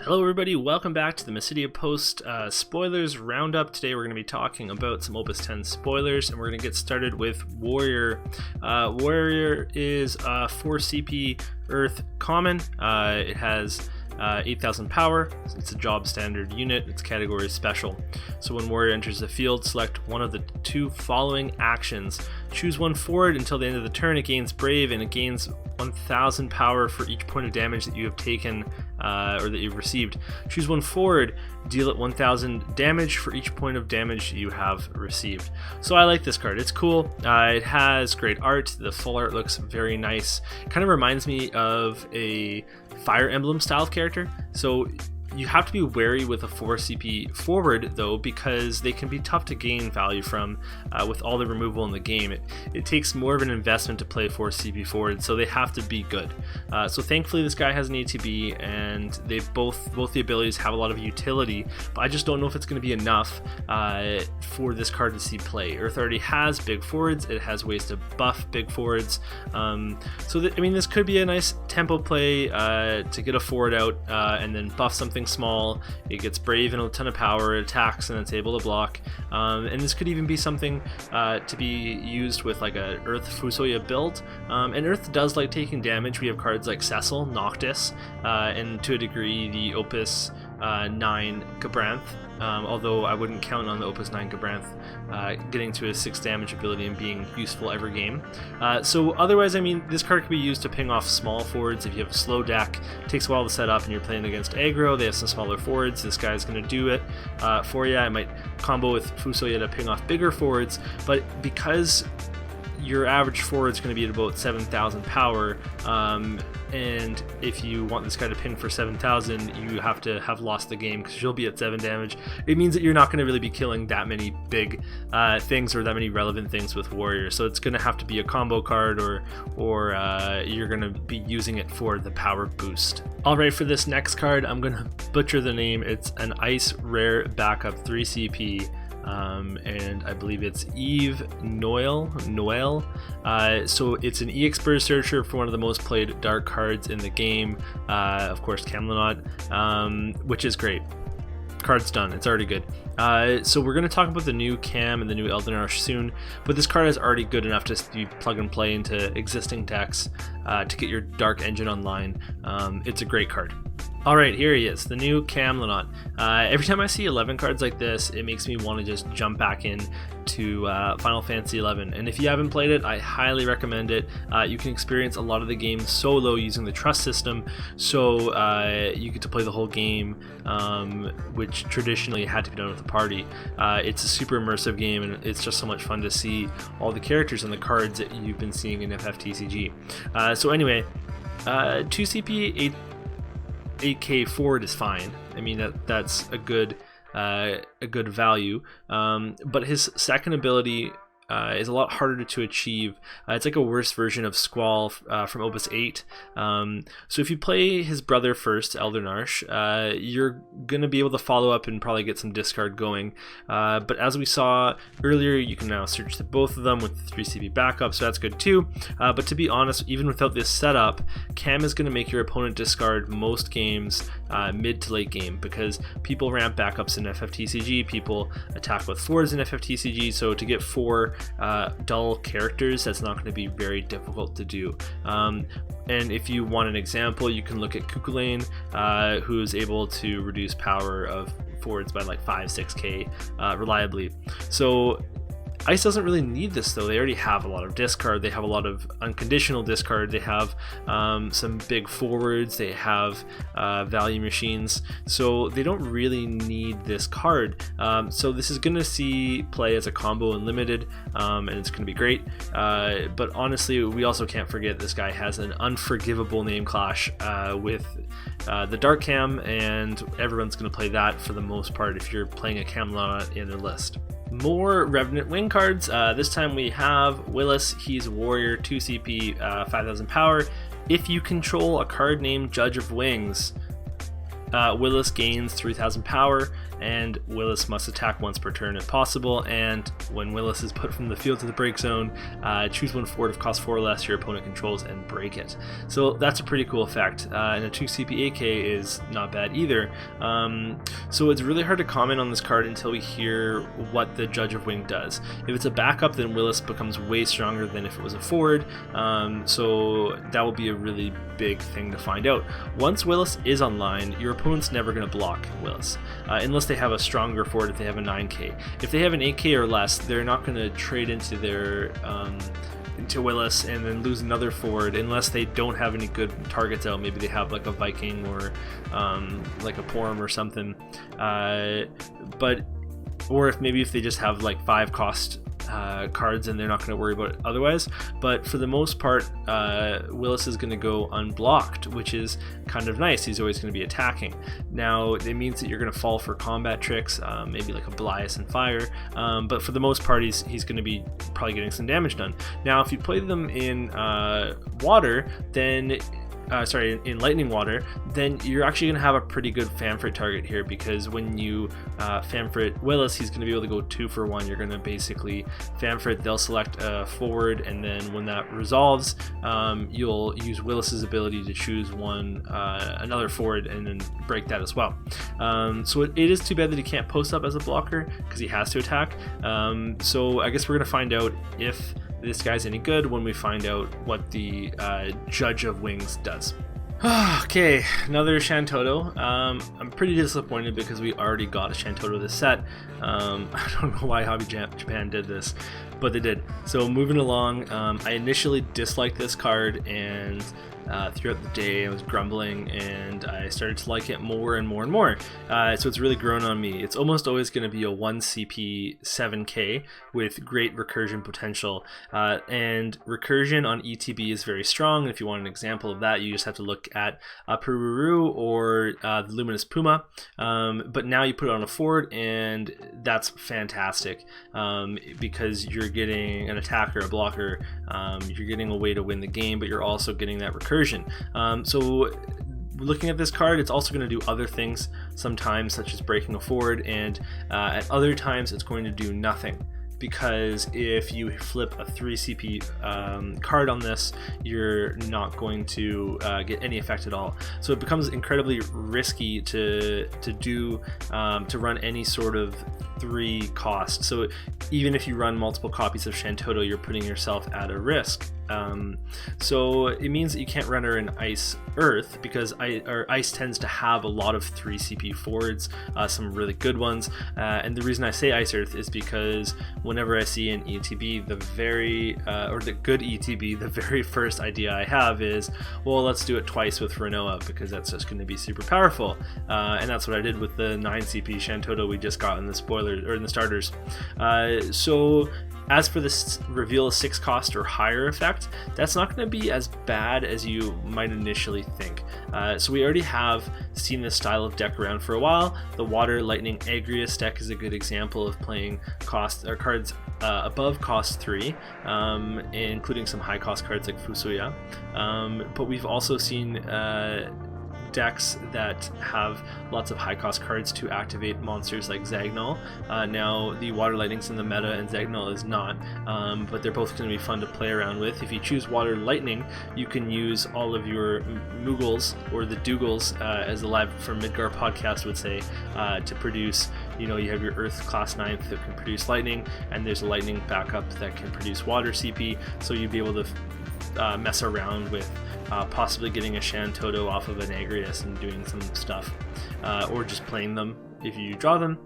Hello everybody, welcome back to the Mysidia Post spoilers roundup. Today we're going to be talking about some Opus X spoilers, and we're going to get started with Warrior. Warrior is 4 CP Earth common. It has 8,000 power. It's a job standard unit. Its category is special. So when Warrior enters the field, select one of the two following actions. Choose one forward until the end of the turn. It gains Brave, and it gains 1,000 power for each point of damage that you have taken or that you've received. Choose one forward, deal it 1,000 damage for each point of damage you have received. So I like this card. It's cool. It has great art. The full art looks very nice. Kind of reminds me of a Fire Emblem style of character. So you have to be wary with a 4 CP forward though, because they can be tough to gain value from with all the removal in the game. It takes more of an investment to play 4 CP forward, so they have to be good. So thankfully this guy has an ATB, and they both the abilities have a lot of utility, but I just don't know if it's going to be enough for this card to see play. Earth already has big forwards. It has ways to buff big forwards. This could be a nice tempo play to get a forward out and then buff something small. It gets Brave and a ton of power, it attacks, and it's able to block. And this could even be something to be used with like a Earth Fusoya build. And Earth does like taking damage. We have cards like Cecil, Noctis, and to a degree the Opus 9 Cabranth. Although I wouldn't count on the Opus 9 Cabranth getting to a 6 damage ability and being useful every game. So otherwise, this card can be used to ping off small forwards. If you have a slow deck, it takes a while to set up and you're playing against aggro, they have some smaller forwards, this guy's going to do it for you. I might combo with Fusoya to ping off bigger forwards, but because your average forward is going to be at about 7,000 power, and if you want this guy to ping for 7,000, you have to have lost the game because you'll be at 7 damage. It means that you're not going to really be killing that many big things or that many relevant things with Warrior. So it's going to have to be a combo card, or you're going to be using it for the power boost. Alright, for this next card, I'm going to butcher the name. It's an Ice Rare Backup 3 CP. And I believe it's Eve Noel. So it's an EX Burst Searcher for one of the most played dark cards in the game. Of course, Kamla, which is great. Card's done. It's already good. So we're going to talk about the new Cam and the new Elden Rush soon, but this card is already good enough to be plug and play into existing decks to get your Dark Engine online. It's a great card. Alright, here he is, the new Kamla. Every time I see 11 cards like this, it makes me want to just jump back in to Final Fantasy XI, and if you haven't played it, I highly recommend it. You can experience a lot of the game solo using the trust system, so you get to play the whole game, which traditionally had to be done with a party. It's a super immersive game, and it's just so much fun to see all the characters and the cards that you've been seeing in FFTCG. So anyway, 2 CP 8k forward is fine. That's a good value. But his second ability is a lot harder to achieve. It's like a worse version of Squall from Opus 8. So if you play his brother first, Eldernash, you're going to be able to follow up and probably get some discard going. But as we saw earlier, you can now search to both of them with 3 CP backup, so that's good too. But to be honest, even without this setup, Cam is going to make your opponent discard most games mid to late game, because people ramp backups in FFTCG, people attack with 4s in FFTCG, so to get 4 dull characters, that's not going to be very difficult to do. And if you want an example, you can look at Kukulane, who's able to reduce power of forwards by like 5-6k reliably. So Ice doesn't really need this though. They already have a lot of discard, they have a lot of unconditional discard, they have some big forwards, they have value machines, so they don't really need this card. So this is going to see play as a combo in limited, and it's going to be great. But honestly, we also can't forget this guy has an unforgivable name clash with the Dark Cam, and everyone's going to play that for the most part if you're playing a Kamla in their list. More Revenant Wing cards. This time we have Willis. He's Warrior, 2 CP, 5,000 power. If you control a card named Judge of Wings, Willis gains 3,000 power. and Willis must attack once per turn if possible, and when Willis is put from the field to the break zone, choose one forward of cost 4 or less your opponent controls and break it. So that's a pretty cool effect, and a 2 CP AK is not bad either. So it's really hard to comment on this card until we hear what the Judge of Wing does. If it's a backup, then Willis becomes way stronger than if it was a forward, so that will be a really big thing to find out. Once Willis is online, your opponent's never going to block Willis, unless they have a stronger forward. If they have a 9k, if they have an 8k or less, they're not going to trade into their into Willis and then lose another forward unless they don't have any good targets out. Maybe they have like a Viking or like a Porum or something, or if they just have like 5 cost cards and they're not going to worry about it otherwise. But for the most part, Willis is going to go unblocked, which is kind of nice. He's always going to be attacking. Now it means that you're going to fall for combat tricks, maybe like a Belias and Fire, but for the most part he's going to be probably getting some damage done. Now if you play them in water, then in lightning water, then you're actually going to have a pretty good Famfrit target here, because when you Famfrit Willis, he's going to be able to go 2 for 1. You're going to basically Famfrit, they'll select a forward, and then when that resolves, you'll use Willis's ability to choose another forward and then break that as well. So it is too bad that he can't post up as a blocker because he has to attack. So I guess we're going to find out if this guy's any good when we find out what the Judge of Wings does. Okay, another Shantou. I'm pretty disappointed because we already got a Shantou this set. I don't know why Hobby Japan did this, but they did. So moving along, I initially disliked this card, and throughout the day I was grumbling, and I started to like it more and more and more. So it's really grown on me. It's almost always going to be a 1 CP 7k with great recursion potential, and recursion on ETB is very strong. If you want an example of that, you just have to look at Pururu or the Luminous Puma, but now you put it on a forward, and that's fantastic, because you're getting an attacker, a blocker, you're getting a way to win the game, but you're also getting that recursion. So looking at this card, it's also going to do other things sometimes, such as breaking a forward, and at other times it's going to do nothing, because if you flip a 3 CP card on this, you're not going to get any effect at all. So it becomes incredibly risky to run any sort of 3 cost. So even if you run multiple copies of Shantou, you're putting yourself at a risk. So it means that you can't run her in Ice Earth, because Ice tends to have a lot of 3 CP forwards, some really good ones, and the reason I say Ice Earth is because whenever I see an ETB, the good ETB, the very first idea I have is, well, let's do it twice with Renoa, because that's just going to be super powerful, and that's what I did with the 9 CP Shantou we just got in the spoilers or in the starters. So as for this reveal a 6 cost or higher effect, that's not going to be as bad as you might initially think. So we already have seen this style of deck around for a while. The Water Lightning Agrius deck is a good example of playing cards above cost 3, including some high cost cards like Fusuya. But we've also seen decks that have lots of high cost cards to activate monsters like Zagnol. Now the Water Lightning's in the meta and Zagnol is not, but they're both going to be fun to play around with. If you choose Water Lightning, you can use all of your Moogles, or the Doogles, as the Live from Midgar podcast would say, to produce, you have your Earth class 9th that can produce lightning, and there's a lightning backup that can produce water CP, so you'd be able to mess around with possibly getting a Shantou off of an Agrius and doing some stuff, or just playing them if you draw them.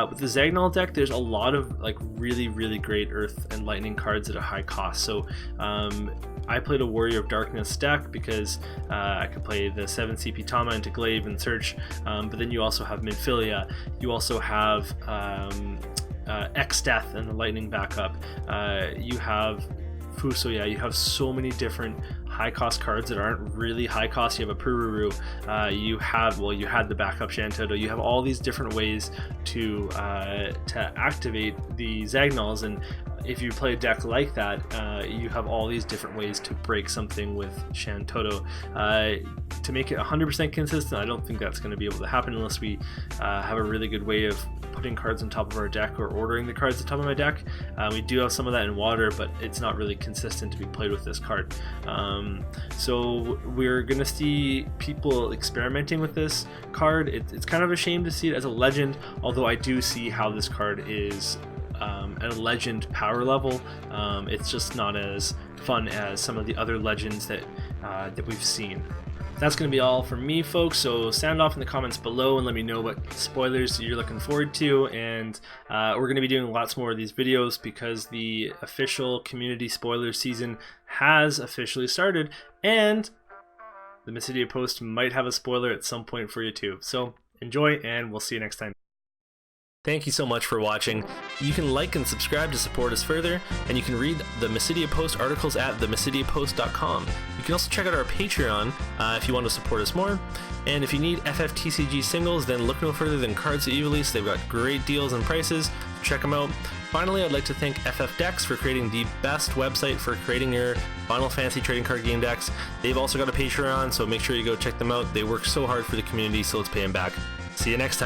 With the Zagnol deck, there's a lot of really, really great Earth and Lightning cards at a high cost. So I played a Warrior of Darkness deck because I could play the 7 CP Tama into Glaive and Search, but then you also have Minfilia, you also have X-Death and the Lightning backup, you have Fusuya, you have so many different high cost cards that aren't really high cost. You have a Pururu, you had the backup Shantou, you have all these different ways to activate the Zagnols, and if you play a deck like that, you have all these different ways to break something with Shantou. To make it 100% consistent, I don't think that's going to be able to happen unless we have a really good way of putting cards on top of our deck or ordering the cards on top of my deck. We do have some of that in water, but it's not really consistent to be played with this card. So we're going to see people experimenting with this card. It's kind of a shame to see it as a legend, although I do see how this card is at a legend power level. It's just not as fun as some of the other legends that we've seen. That's going to be all from me, folks, so sound off in the comments below and let me know what spoilers you're looking forward to, and we're going to be doing lots more of these videos because the official community spoiler season has officially started, and the Mysidia post might have a spoiler at some point for you too. So enjoy, and we'll see you next time. Thank you so much for watching. You can like and subscribe to support us further, and you can read the Mysidia Post articles at themysidiapost.com. You can also check out our Patreon if you want to support us more. And if you need FFTCG singles, then look no further than Cards at Willis. They've got great deals and prices. Check them out. Finally, I'd like to thank FF Decks for creating the best website for creating your Final Fantasy trading card game decks. They've also got a Patreon, so make sure you go check them out. They work so hard for the community, so let's pay them back. See you next time.